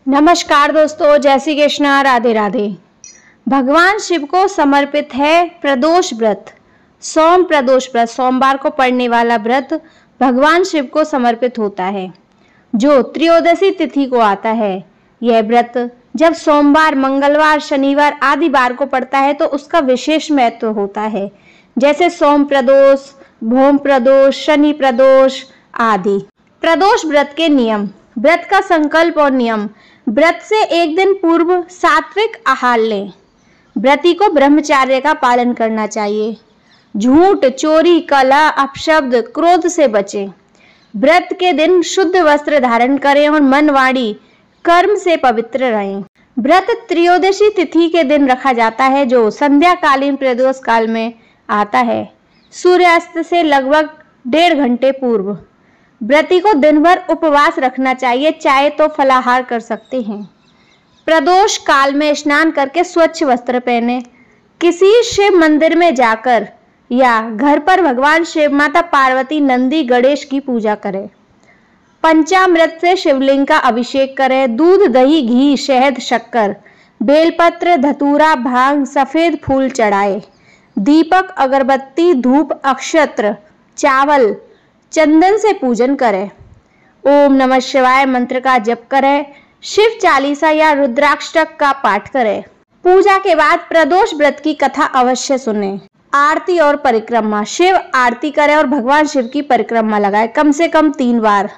नमस्कार दोस्तों, जय श्री कृष्णा, राधे राधे। भगवान शिव को समर्पित है प्रदोष व्रत। सोम प्रदोष व्रत सोमवार को पड़ने वाला व्रत भगवान शिव को समर्पित होता है, जो त्रयोदशी तिथि को आता है। यह व्रत जब सोमवार, मंगलवार, शनिवार आदि वार को पड़ता है तो उसका विशेष महत्व होता है, जैसे सोम प्रदोष, भौम प्रदोष, शनि प्रदोष आदि। प्रदोष व्रत के नियम। व्रत का संकल्प और नियम। व्रत से एक दिन पूर्व सात्विक आहार लें। व्रती को ब्रह्मचर्य का पालन करना चाहिए। झूठ, चोरी, कलह, अपशब्द, क्रोध से बचें। व्रत के दिन शुद्ध वस्त्र धारण करें और मन, वाणी, कर्म से पवित्र रहें। व्रत त्रयोदशी तिथि के दिन रखा जाता है, जो संध्याकालीन प्रदोष काल में आता है, सूर्यास्त से लगभग 1.5 घंटे पूर्व। व्रती को दिन भर उपवास रखना चाहिए, चाहे तो फलाहार कर सकते हैं। प्रदोष काल में स्नान करके स्वच्छ वस्त्र पहने। किसी शिव मंदिर में जाकर या घर पर भगवान शिव, माता पार्वती, नंदी, गणेश की पूजा करें। पंचामृत से शिवलिंग का अभिषेक करें। दूध, दही, घी, शहद, शक्कर, बेलपत्र, धतूरा, भांग, सफेद फूल चढ़ाए। दीपक, अगरबत्ती, धूप, अक्षत्र, चावल, चंदन से पूजन करें। ओम नमः शिवाय मंत्र का जप करें। शिव चालीसा या रुद्राष्टक का पाठ करें। पूजा के बाद प्रदोष व्रत की कथा अवश्य सुनें। आरती और परिक्रमा। शिव आरती करें और भगवान शिव की परिक्रमा लगाएं, कम से कम 3 बार।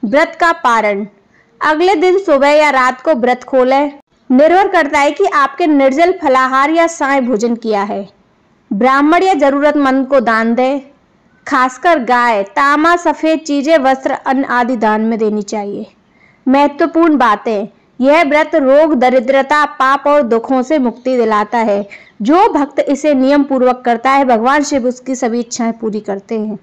व्रत का पारण। अगले दिन सुबह या रात को व्रत खोलें। निर्भर करता है कि आपके निर्जल फलाहार या साय भोजन किया है। ब्राह्मण या जरूरतमंद को दान दें। खासकर गाय, तांबा, सफेद चीजें, वस्त्र, अन्न आदि दान में देनी चाहिए। महत्वपूर्ण बातें। यह व्रत रोग, दरिद्रता, पाप और दुखों से मुक्ति दिलाता है। जो भक्त इसे नियम पूर्वक करता है, भगवान शिव उसकी सभी इच्छाएं पूरी करते हैं।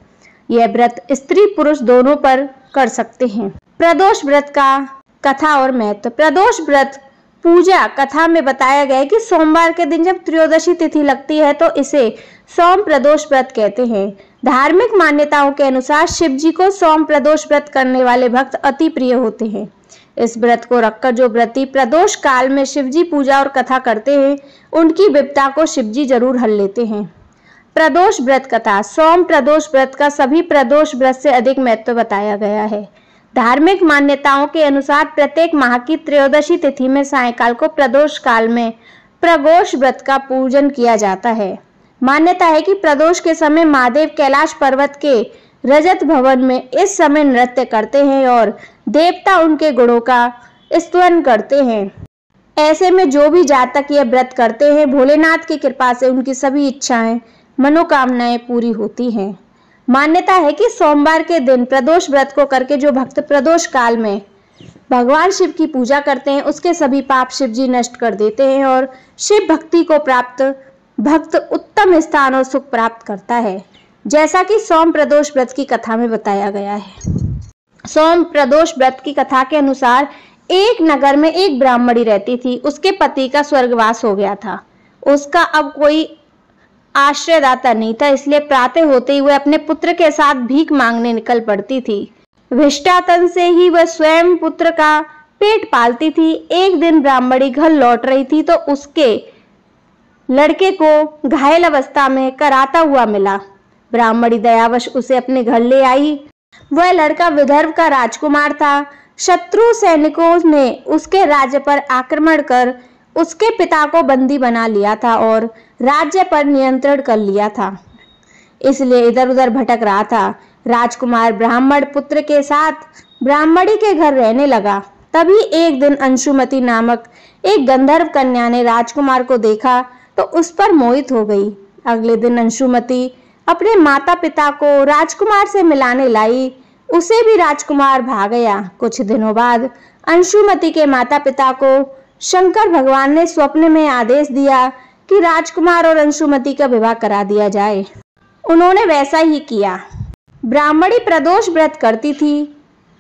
यह व्रत स्त्री पुरुष दोनों पर कर सकते हैं। प्रदोष व्रत का कथा और महत्व। प्रदोष व्रत पूजा कथा में बताया गया है कि सोमवार के दिन जब त्रयोदशी तिथि लगती है तो इसे सोम प्रदोष व्रत कहते हैं। धार्मिक मान्यताओं के अनुसार शिव जी को सोम प्रदोष व्रत करने वाले भक्त अति प्रिय होते हैं। इस व्रत को रखकर जो व्रती प्रदोष काल में शिव जी पूजा और कथा करते हैं, उनकी विपदा को शिव जी जरूर हल लेते हैं। प्रदोष व्रत कथा। सोम प्रदोष व्रत का सभी प्रदोष व्रत से अधिक महत्व बताया गया है। धार्मिक मान्यताओं के अनुसार प्रत्येक माह की त्रयोदशी तिथि में सायंकाल को प्रदोष काल में प्रदोष व्रत का पूजन किया जाता है। मान्यता है कि प्रदोष के समय महादेव कैलाश पर्वत के रजत भवन में इस समय नृत्य करते हैं और देवता उनके गुणों का स्तुति करते हैं। ऐसे में जो भी जातक यह व्रत करते हैं, भोलेनाथ की कृपा से उनकी सभी इच्छाएं, मनोकामनाएं पूरी होती हैं। मान्यता है कि सोमवार के दिन प्रदोष व्रत को करके जो भक्त प्रदोष काल में भगवान शिव की पूजा करते हैं, उसके सभी पाप शिव जी नष्ट कर देते हैं और शिव भक्ति को प्राप्त भक्त उत्तम स्थान और सुख प्राप्त करता है, जैसा कि सोम प्रदोष व्रत की कथा में बताया गया है। सोम प्रदोष व्रत की कथा के अनुसार एक नगर में एक ब्राह्मणी रहती थी। उसके पति का स्वर्गवास हो गया था। उसका अब कोई आश्रयदाता नहीं था, इसलिए प्रातः होते हुए अपने पुत्र के साथ भीख मांगने निकल पड़ती थी। भिष्टातन से ही वह स्वयं पुत्र का पेट पालती थी। एक दिन ब्राह्मणी घर लौट रही थी तो उसके लड़के को घायल अवस्था में कराता हुआ मिला। ब्राह्मणी दयावश उसे अपने घर ले आई। वह लड़का विदर्भ का राजकुमार था। शत्रु सैनिकों ने उसके राज्य पर आक्रमण कर उसके पिता को बंदी बना लिया था और राज्य पर नियंत्रण कर लिया था, इसलिए इधर उधर भटक रहा था। राजकुमार ब्राह्मण पुत्र के साथ ब्राह्मणी के घर रहने लगा। तभी एक दिन अंशुमति नामक एक गंधर्व कन्या ने राजकुमार को देखा तो उस पर मोहित हो गई। अगले दिन अंशुमति अपने माता पिता को राजकुमार से मिलाने लाई। उसे भी राजकुमार भा गया। कुछ दिनों बाद अंशुमति के माता पिता को शंकर भगवान ने स्वप्न में आदेश दिया कि राजकुमार और अंशुमति का विवाह करा दिया जाए। उन्होंने वैसा ही किया। ब्राह्मणी प्रदोष व्रत करती थी।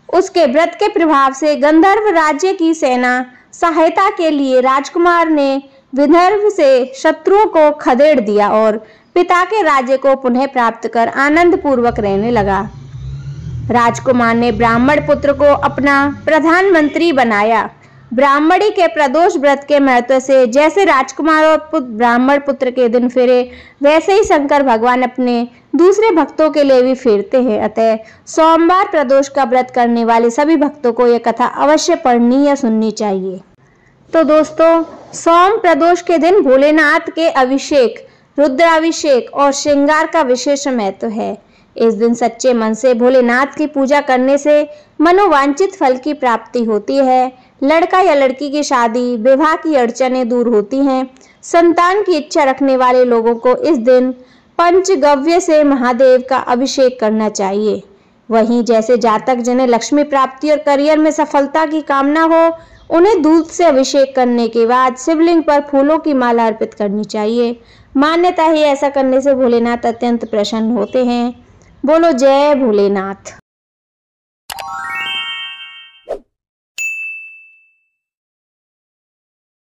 उसके व्रत के प्रभाव से गंधर्व राज्य की सेना सहायता के लिए राजकुमार ने विदर्भ से शत्रुओं को खदेड़ दिया और पिता के राज्य को पुनः प्राप्त कर आनंद पूर्वक रहने लगा। राजकुमार ने ब्राह्मण पुत्र को अपना प्रधानमंत्री बनाया। ब्राह्मणी के प्रदोष व्रत के महत्व से जैसे राजकुमार और ब्राह्मण पुत्र के दिन फिरे, वैसे ही शंकर भगवान अपने दूसरे भक्तों के लिए भी फिरते हैं। अतः सोमवार प्रदोष का व्रत करने वाले सभी भक्तों को यह कथा अवश्य पढ़नी या सुननी चाहिए। तो दोस्तों, सोम प्रदोष के दिन भोलेनाथ के अभिषेक, रुद्राभिषेक और श्रृंगार का विशेष महत्व है। इस दिन सच्चे मन से भोलेनाथ की पूजा करने से मनोवांछित फल की प्राप्ति होती है। लड़का या लड़की की शादी, विवाह की अड़चनें दूर होती हैं। संतान की इच्छा रखने वाले लोगों को इस दिन पंचगव्य से महादेव का अभिषेक करना चाहिए। वहीं जैसे जातक जिन्हें लक्ष्मी प्राप्ति और करियर में सफलता की कामना हो, उन्हें दूध से अभिषेक करने के बाद शिवलिंग पर फूलों की माला अर्पित करनी चाहिए। मान्यता है ऐसा करने से भोलेनाथ अत्यंत प्रसन्न होते हैं। बोलो जय भोलेनाथ।